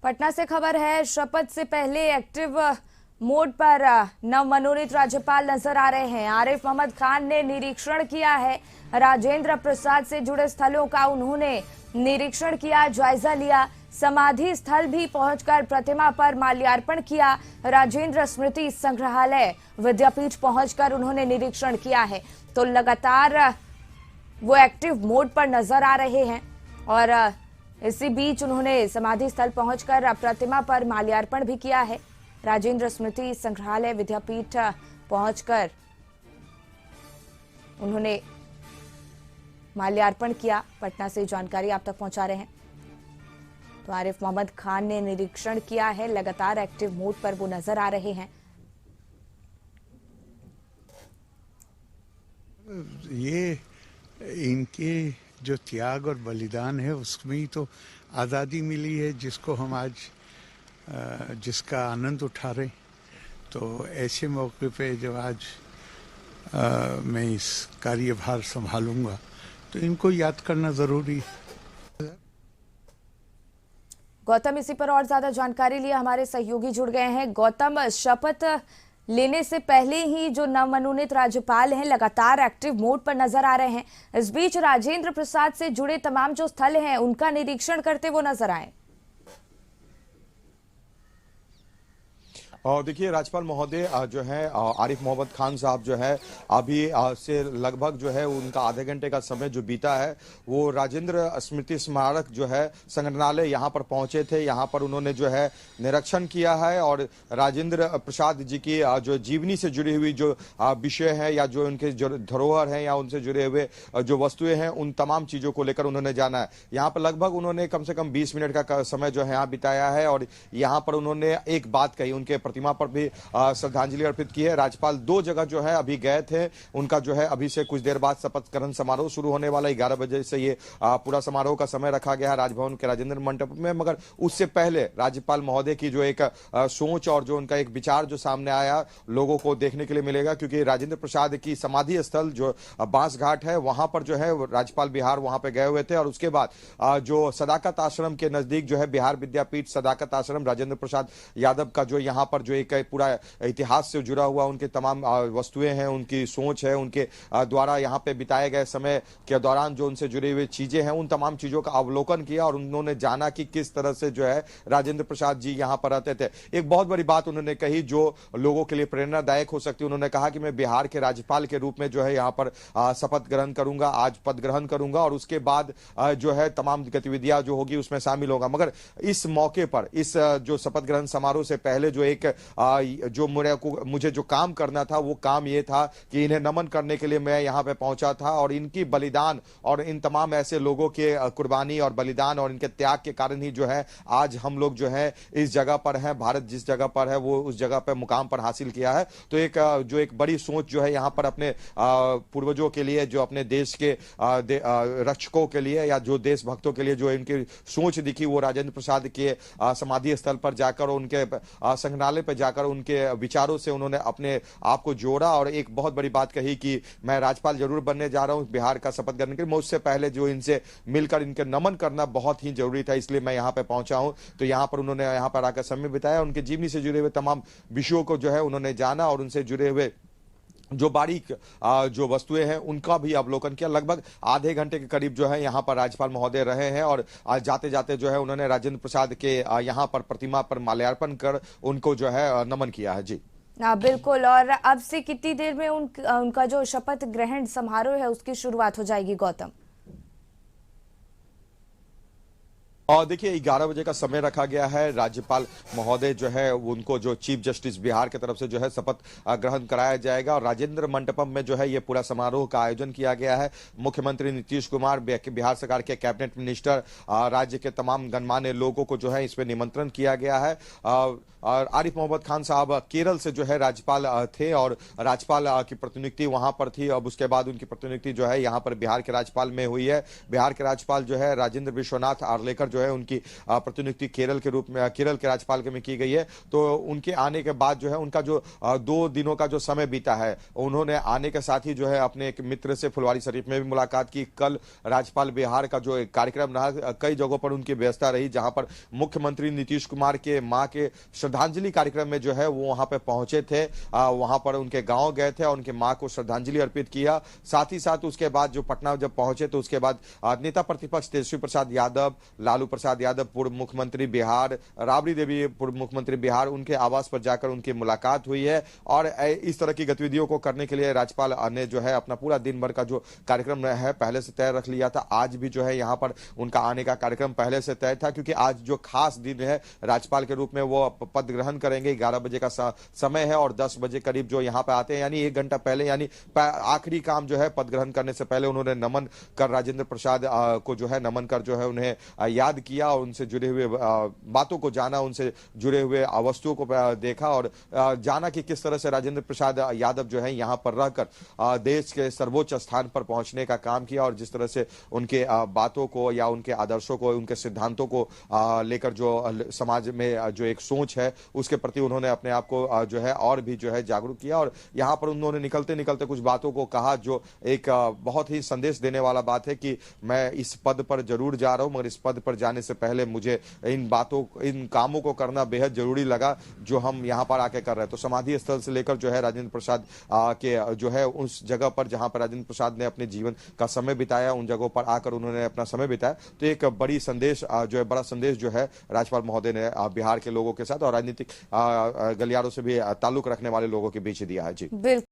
पटना से खबर है। शपथ से पहले एक्टिव मोड पर नवमनोनीत राज्यपाल नजर आ रहे हैं। आरिफ मोहम्मद खान ने निरीक्षण किया है। राजेंद्र प्रसाद से जुड़े स्थलों का उन्होंने निरीक्षण किया, जायजा लिया। समाधि स्थल भी पहुंचकर प्रतिमा पर माल्यार्पण किया। राजेंद्र स्मृति संग्रहालय विद्यापीठ पहुंचकर उन्होंने निरीक्षण किया है। तो लगातार वो एक्टिव मोड पर नजर आ रहे हैं और इसी बीच उन्होंने समाधि स्थल पहुंचकर प्रतिमा पर माल्यार्पण भी किया है। राजेंद्र स्मृति संग्रहालय विद्यापीठ पहुंचकर उन्होंने माल्यार्पण किया। पटना से जानकारी आप तक पहुंचा रहे हैं। तो आरिफ मोहम्मद खान ने निरीक्षण किया है। लगातार एक्टिव मोड पर वो नजर आ रहे हैं। ये इनके जो त्याग और बलिदान है उसमें ही तो आज़ादी मिली है, जिसको हम आज जिसका आनंद उठा रहे। तो ऐसे मौके पे जब आज मैं इस कार्यभार संभालूंगा तो इनको याद करना जरूरी है। गौतम, इसी पर और ज्यादा जानकारी लिए हमारे सहयोगी जुड़ गए हैं। गौतम, शपथ लेने से पहले ही जो नवमनोनीत राज्यपाल हैं लगातार एक्टिव मोड पर नजर आ रहे हैं। इस बीच राजेंद्र प्रसाद से जुड़े तमाम जो स्थल हैं उनका निरीक्षण करते वो नजर आए। और देखिए, राज्यपाल महोदय जो है आरिफ मोहम्मद खान साहब जो है अभी से लगभग जो है उनका आधे घंटे का समय जो बीता है वो राजेंद्र स्मृति स्मारक जो है संग्रहालय यहाँ पर पहुंचे थे। यहाँ पर उन्होंने जो है निरीक्षण किया है और राजेंद्र प्रसाद जी की जो जीवनी से जुड़ी हुई जो विषय है या जो उनके जो धरोहर है या उनसे जुड़े हुए जो वस्तुएं हैं उन तमाम चीजों को लेकर उन्होंने जाना है। यहाँ पर लगभग उन्होंने कम से कम 20 मिनट का समय जो है यहाँ बिताया है और यहाँ पर उन्होंने एक बात कही, उनके प्रतिमा पर भी श्रद्धांजलि अर्पित की है। राज्यपाल 2 जगह जो है अभी गए थे। उनका जो है अभी से कुछ देर बाद शपथ ग्रहण समारोह शुरू होने वाला। 11 बजे से ये पूरा समारोह का समय रखा गया है राजभवन के राजेंद्र मंडप में। मगर उससे पहले राज्यपाल महोदय की जो एक सोच और जो उनका एक विचार जो सामने आया लोगों को देखने के लिए मिलेगा, क्योंकि राजेंद्र प्रसाद की समाधि स्थल जो बांस घाट है वहां पर जो है राज्यपाल बिहार वहां पे गए हुए थे और उसके बाद जो सदाकत आश्रम के नजदीक जो है बिहार विद्यापीठ सदाकत आश्रम राजेंद्र प्रसाद यादव का जो यहाँ पर जो एक पूरा इतिहास से जुड़ा हुआ उनके तमाम वस्तुएं हैं, उनकी सोच है, उनके द्वारा यहाँ पे बिताए गए समय के दौरान जो उनसे जुड़ी हुई चीजें हैं उन तमाम चीजों का अवलोकन किया और उन्होंने जाना कि किस तरह से जो है राजेंद्र प्रसाद जी यहाँ पर रहते थे। एक बहुत बड़ी बात उन्होंने कही जो लोगों के लिए प्रेरणादायक हो सकती है। उन्होंने कहा कि मैं बिहार के राज्यपाल के रूप में जो है यहाँ पर शपथ ग्रहण करूंगा, आज पद ग्रहण करूंगा और उसके बाद जो है तमाम गतिविधियां जो होगी उसमें शामिल होगा। मगर इस मौके पर इस जो शपथ ग्रहण समारोह से पहले जो एक जो मुझे जो काम करना था वो काम ये था कि इन्हें नमन करने के लिए मैं यहाँ पे पहुंचा था और इनकी बलिदान और इन तमाम ऐसे लोगों के कुर्बानी और बलिदान और इनके त्याग के कारण ही जो है आज हम लोग जो है इस जगह पर हैं। भारत जिस जगह पर है वो उस जगह पर मुकाम पर हासिल किया है। तो एक जो एक बड़ी सोच जो है यहाँ पर अपने पूर्वजों के लिए, जो अपने देश के रक्षकों के लिए या जो देशभक्तों के लिए जो इनकी सोच दिखी वो राजेंद्र प्रसाद के समाधि स्थल पर जाकर उनके संग्रहालय पर जाकर उनके विचारों से उन्होंने अपने आप को जोड़ा और एक बहुत बड़ी बात कही कि मैं राज्यपाल जरूर बनने जा रहा हूं बिहार का शपथ ग्रहण के लिए। उससे पहले जो इनसे मिलकर इनके नमन करना बहुत ही जरूरी था, इसलिए मैं यहां पे पहुंचा हूं। तो यहां पर उन्होंने यहां पर आकर समय बिताया, उनके जीवनी से जुड़े हुए तमाम विषयों को जो है उन्होंने जाना और उनसे जुड़े हुए जो बारीक जो वस्तुएं हैं उनका भी अवलोकन किया। लगभग आधे घंटे के करीब जो है यहाँ पर राज्यपाल महोदय रहे हैं और जाते जाते जो है उन्होंने राजेंद्र प्रसाद के यहाँ पर प्रतिमा पर माल्यार्पण कर उनको जो है नमन किया है। जी बिल्कुल। और अब से कितनी देर में उनका जो शपथ ग्रहण समारोह है उसकी शुरुआत हो जाएगी गौतम? और देखिए 11 बजे का समय रखा गया है। राज्यपाल महोदय जो है उनको जो चीफ जस्टिस बिहार की तरफ से जो है शपथ ग्रहण कराया जाएगा और राजेंद्र मंडपम में जो है ये पूरा समारोह का आयोजन किया गया है। मुख्यमंत्री नीतीश कुमार, बिहार सरकार के कैबिनेट मिनिस्टर, राज्य के तमाम गणमान्य लोगों को जो है इसमें निमंत्रण किया गया है। और आरिफ मोहम्मद खान साहब केरल से जो है राज्यपाल थे और राज्यपाल की प्रतिनियुक्ति वहां पर थी। अब उसके बाद उनकी प्रतिनियुक्ति जो है यहाँ पर बिहार के राज्यपाल में हुई है। बिहार के राज्यपाल जो है राजेंद्र विश्वनाथ आर्लेकर जो है उनकी प्रतिनियुक्ति केरल के रूप में, केरल के राज्यपाल के में की गई है। तो उनके आने के बाद जो है उनका जो 2 दिनों का जो समय बीता है, उन्होंने आने के साथ ही जो है अपने एक मित्र से फुलवारी शरीफ में भी मुलाकात की। कल राज्यपाल बिहार का जो एक कार्यक्रम रहा, कई जगहों पर उनकी व्यवस्था रही, जहां पर मुख्यमंत्री नीतीश कुमार के मां के श्रद्धांजलि कार्यक्रम में जो है वो वहां पर पहुंचे थे। वहां पर उनके गांव गए थे और उनके मां को श्रद्धांजलि अर्पित किया। साथ ही साथ उसके बाद जो पटना जब पहुंचे तो उसके बाद नेता प्रतिपक्ष तेजस्वी प्रसाद यादव, लालू प्रसाद यादव पूर्व मुख्यमंत्री बिहार, राबड़ी देवी पूर्व मुख्यमंत्री बिहार, उनके आवास पर जाकर उनकी मुलाकात हुई है। और इस तरह की गतिविधियों को करने के लिए राज्यपाल ने जो है अपना पूरा दिन भर का जो कार्यक्रम है पहले से तय रख लिया था। आज भी जो है यहाँ पर उनका आने का कार्यक्रम पहले से तय था, क्योंकि आज जो खास दिन है राज्यपाल के रूप में वो पद ग्रहण करेंगे। 11 बजे का समय है और 10 बजे करीब जो यहाँ पे आते हैं, यानी 1 घंटा पहले, यानी आखिरी काम जो है पद ग्रहण करने से पहले उन्होंने नमन कर राजेंद्र प्रसाद को जो है नमन कर जो है उन्हें याद किया और उनसे जुड़े हुए बातों को जाना, उनसे जुड़े हुए वस्तुओं को देखा और जाना कि किस तरह से राजेंद्र प्रसाद यादव जो है यहाँ पर रहकर देश के सर्वोच्च स्थान पर पहुंचने का काम किया और जिस तरह से उनके बातों को या उनके आदर्शों को, उनके सिद्धांतों को लेकर जो समाज में जो एक सोच है उसके प्रति उन्होंने अपने आप को जो है और भी जो है जागरूक किया। और यहाँ पर उन्होंने निकलते निकलते कुछ बातों को कहा जो एक बहुत ही संदेश देने वाला बात है कि मैं इस पद पर जरूर जा रहा हूं, मगर इस पद पर जाने से पहले मुझे इन बातों, इन कामों को करना बेहद जरूरी लगा जो हम यहाँ पर आके कर रहे हैं। तो समाधि स्थल से लेकर जो है राजेंद्र प्रसाद के जो है उस जगह पर जहां पर राजेंद्र प्रसाद ने अपने जीवन का समय बिताया, उन जगहों पर आकर उन्होंने अपना समय बिताया। तो एक बड़ी संदेश जो है, बड़ा संदेश जो है राज्यपाल महोदय ने बिहार के लोगों के साथ और राजनीतिक गलियारों से भी ताल्लुक रखने वाले लोगों के बीच दिया है। जी बिल्कुल।